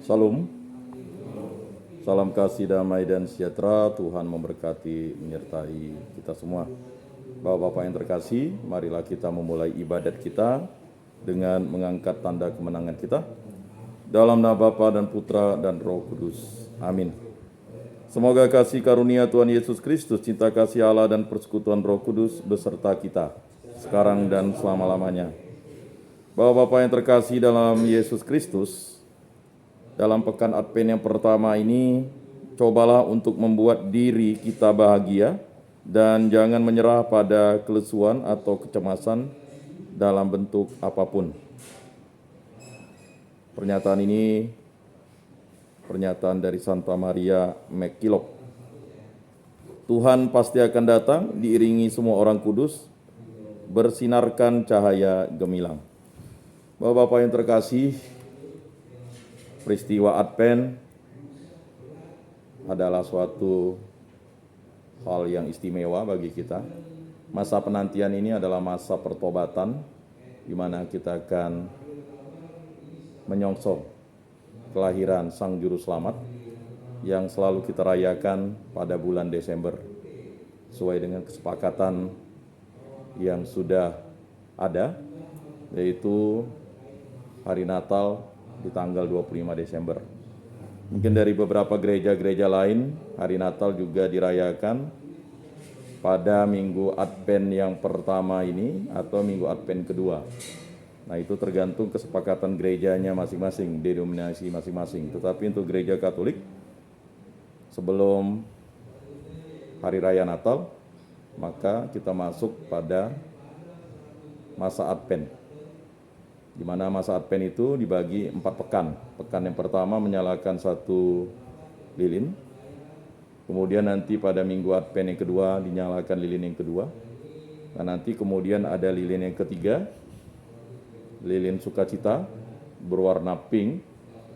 Salam, salam kasih, damai, dan sejahtera. Tuhan memberkati, menyertai kita semua. Bapak-bapak yang terkasih, marilah kita memulai ibadat kita dengan mengangkat tanda kemenangan kita. Dalam nama Bapa dan Putra dan Roh Kudus. Amin. Semoga kasih karunia Tuhan Yesus Kristus, cinta kasih Allah dan persekutuan Roh Kudus beserta kita, sekarang dan selama-lamanya. Bapak-bapak yang terkasih dalam Yesus Kristus, dalam pekan Advent yang pertama ini, cobalah untuk membuat diri kita bahagia dan jangan menyerah pada kelesuan atau kecemasan dalam bentuk apapun. Pernyataan ini pernyataan dari Santa Maria MacKillop. Tuhan pasti akan datang diiringi semua orang kudus, bersinarkan cahaya gemilang. Bapak-bapak yang terkasih, peristiwa Advent adalah suatu hal yang istimewa bagi kita. Masa penantian ini adalah masa pertobatan, di mana kita akan menyongsong kelahiran Sang Juru Selamat yang selalu kita rayakan pada bulan Desember, sesuai dengan kesepakatan yang sudah ada, yaitu hari Natal di tanggal 25 Desember. Mungkin dari beberapa gereja-gereja lain, hari Natal juga dirayakan pada minggu Advent yang pertama ini atau minggu Advent kedua. Nah, itu tergantung kesepakatan gerejanya masing-masing, denominasi masing-masing. Tetapi untuk gereja Katolik, sebelum hari raya Natal, maka kita masuk pada masa Advent, di mana masa Advent itu dibagi 4 pekan. Pekan yang pertama menyalakan 1 lilin, kemudian nanti pada minggu Advent yang kedua dinyalakan lilin yang kedua, dan nanti kemudian ada lilin yang ketiga, lilin sukacita berwarna pink.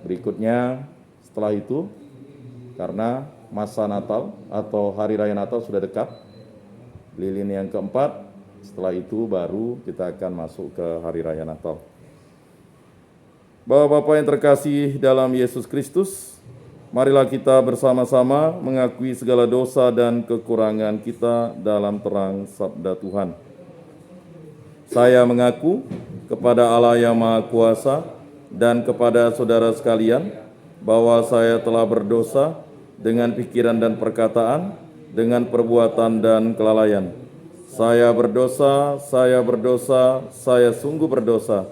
Berikutnya setelah itu, karena masa Natal atau hari raya Natal sudah dekat, lilin yang keempat. Setelah itu baru kita akan masuk ke hari raya Natal. Bapak-bapak yang terkasih dalam Yesus Kristus, marilah kita bersama-sama mengakui segala dosa dan kekurangan kita dalam terang sabda Tuhan. Saya mengaku kepada Allah yang Maha Kuasa dan kepada saudara sekalian bahwa saya telah berdosa dengan pikiran dan perkataan, dengan perbuatan dan kelalaian. Saya berdosa, saya sungguh berdosa.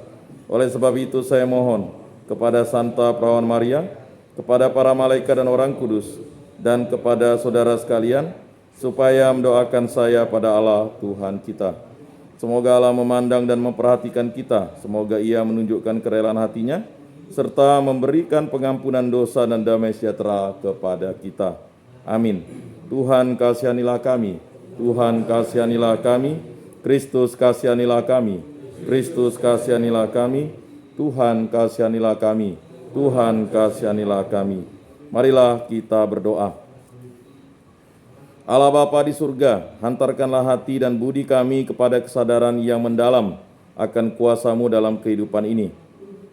Oleh sebab itu saya mohon kepada Santa Perawan Maria, kepada para malaikat dan orang kudus, dan kepada saudara sekalian, supaya mendoakan saya pada Allah Tuhan kita. Semoga Allah memandang dan memperhatikan kita, semoga Ia menunjukkan kerelaan hatinya, serta memberikan pengampunan dosa dan damai sejahtera kepada kita. Amin. Tuhan kasihanilah kami, Tuhan kasihanilah kami, Kristus kasihanilah kami, Kristus kasihanilah kami, Tuhan kasihanilah kami, Tuhan kasihanilah kami. Marilah kita berdoa. Allah Bapa di surga, hantarkanlah hati dan budi kami kepada kesadaran yang mendalam akan kuasa-Mu dalam kehidupan ini.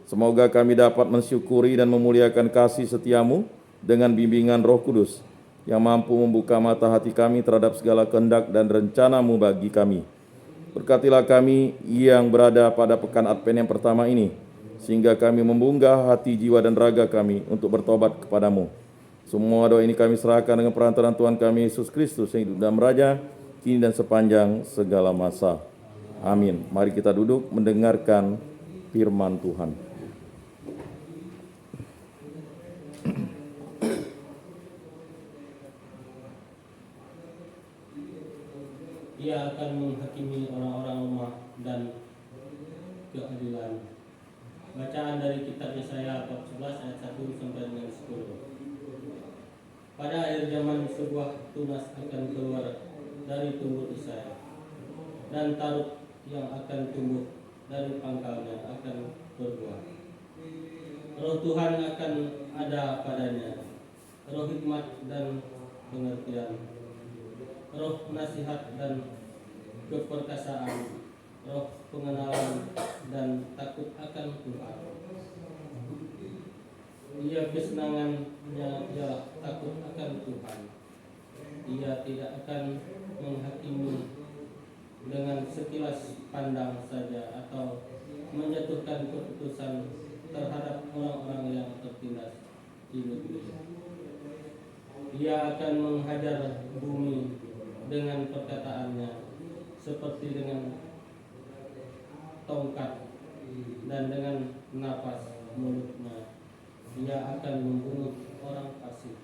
Semoga kami dapat mensyukuri dan memuliakan kasih setia-Mu dengan bimbingan Roh Kudus yang mampu membuka mata hati kami terhadap segala kehendak dan rencana-Mu bagi kami. Berkatilah kami yang berada pada pekan Advent yang pertama ini, sehingga kami membunggah hati, jiwa, dan raga kami untuk bertobat kepadamu. Semua doa ini kami serahkan dengan perantaraan Tuhan kami Yesus Kristus yang hidup dan meraja, kini dan sepanjang segala masa. Amin. Mari kita duduk mendengarkan firman Tuhan. Ia akan menghakimi orang-orang lemah dan keadilan. Bacaan dari kitab Yesaya bab 11 ayat 1 sampai dengan 10. Pada akhir zaman sebuah tunas akan keluar dari tubuh Yesaya, dan taruk yang akan tumbuh dari pangkalnya akan berbuah. Roh Tuhan akan ada padanya, roh hikmat dan pengertian, roh nasihat dan keperkasaan, roh pengenalan dan takut akan Tuhan. Ia kesenangannya ialah takut akan Tuhan. Ia tidak akan menghakimi dengan sekilas pandang saja atau menjatuhkan keputusan terhadap orang-orang yang tertindas di negeri. Ia akan menghajar bumi dengan perkataannya, seperti dengan tongkat dan dengan napas mulutnya. Ia akan membunuh orang fasik.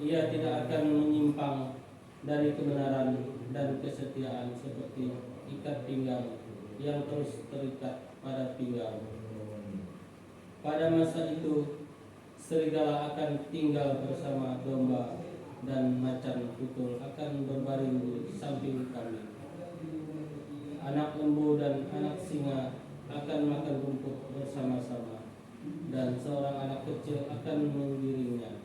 Ia tidak akan menyimpang dari kebenaran dan kesetiaan seperti ikat pinggang yang terus terikat pada pinggang. Pada masa itu, serigala akan tinggal bersama domba dan macan tutul akan berbaring di samping kambing. Anak lembu dan anak singa akan makan rumput bersama-sama, dan seorang anak kecil akan menggiringnya.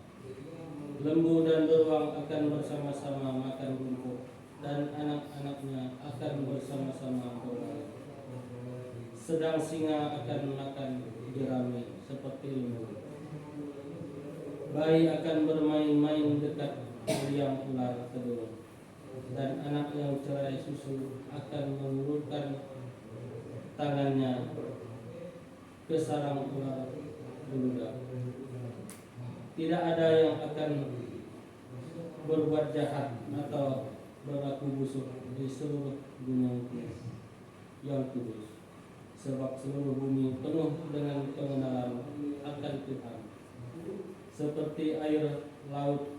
Lembu dan beruang akan bersama-sama makan rumput, dan anak-anaknya akan bersama-sama bermain. Sedang singa akan makan jerami seperti lembu. Bayi akan bermain-main dekat liang ular kerdil, dan anak yang cerai susu akan mengulurkan tangannya ke sarang ular beludak. Tidak ada yang akan berbuat jahat atau berlaku busuk di seluruh gunung yang kudus, sebab seluruh bumi penuh dengan pengenalan akan Tuhan. Seperti air laut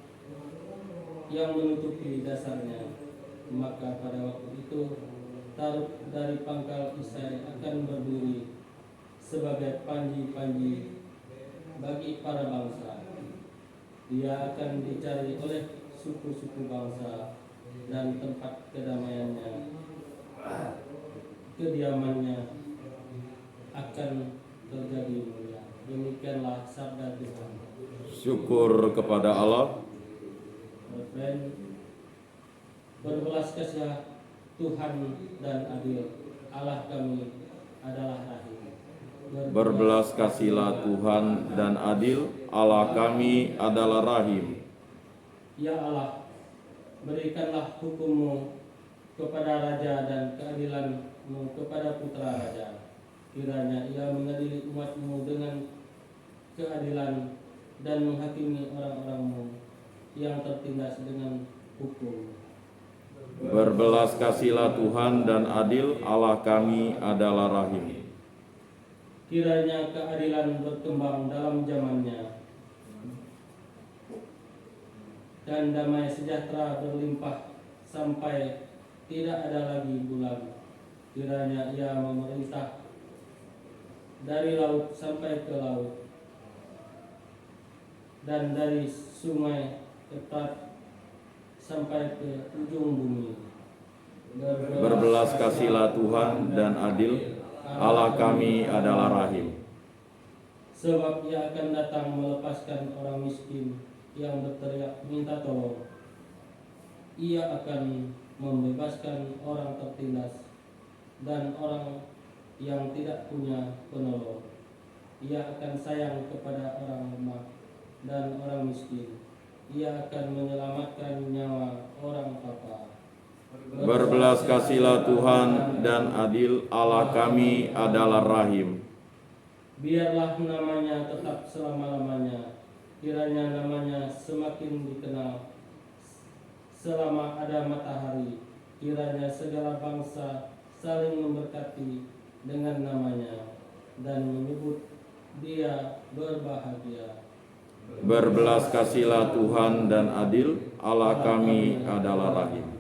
yang menutupi dasarnya, maka pada waktu itu Taruk dari pangkal Isai akan berdiri sebagai panji-panji bagi para bangsa. Dia akan dicari oleh suku-suku bangsa, dan tempat kediamannya akan terjadi mulia. Demikianlah sabda Tuhan. Syukur kepada Allah. Berbelas kasih Tuhan dan adil, Allah kami adalah rahim. Berbelas kasihilah Tuhan dan adil, Allah kami adalah rahim. Ya Allah, berikanlah hukum-Mu kepada raja dan keadilan-Mu kepada putra raja. Kiranya ia mengadili umat-Mu dengan keadilan dan menghakimi orang-orang-Mu yang tertindas dengan hukum. Berbelas kasihilah Tuhan dan adil, Allah kami adalah rahim. Kiranya keadilan berkembang dalam zamannya, dan damai sejahtera berlimpah sampai tidak ada lagi bulan. Kiranya ia memerintah dari laut sampai ke laut, dan dari sungai Efrat sampai ke ujung bumi. Berbelas kasihilah Tuhan dan adil, Allah kami adalah rahim. Sebab ia akan datang melepaskan orang miskin yang berteriak minta tolong. Ia akan membebaskan orang tertindas dan orang yang tidak punya penolong. Ia akan sayang kepada orang lemah dan orang miskin. Ia akan menyelamatkan nyawa orang papa. Berbelas kasihilah Tuhan dan adil, Allah kami adalah rahim. Biarlah namanya tetap selama-lamanya. Kiranya namanya semakin dikenal selama ada matahari. Kiranya segala bangsa saling memberkati dengan namanya dan menyebut dia berbahagia. Berbelas kasihilah Tuhan dan adil, Allah kami adalah rahim.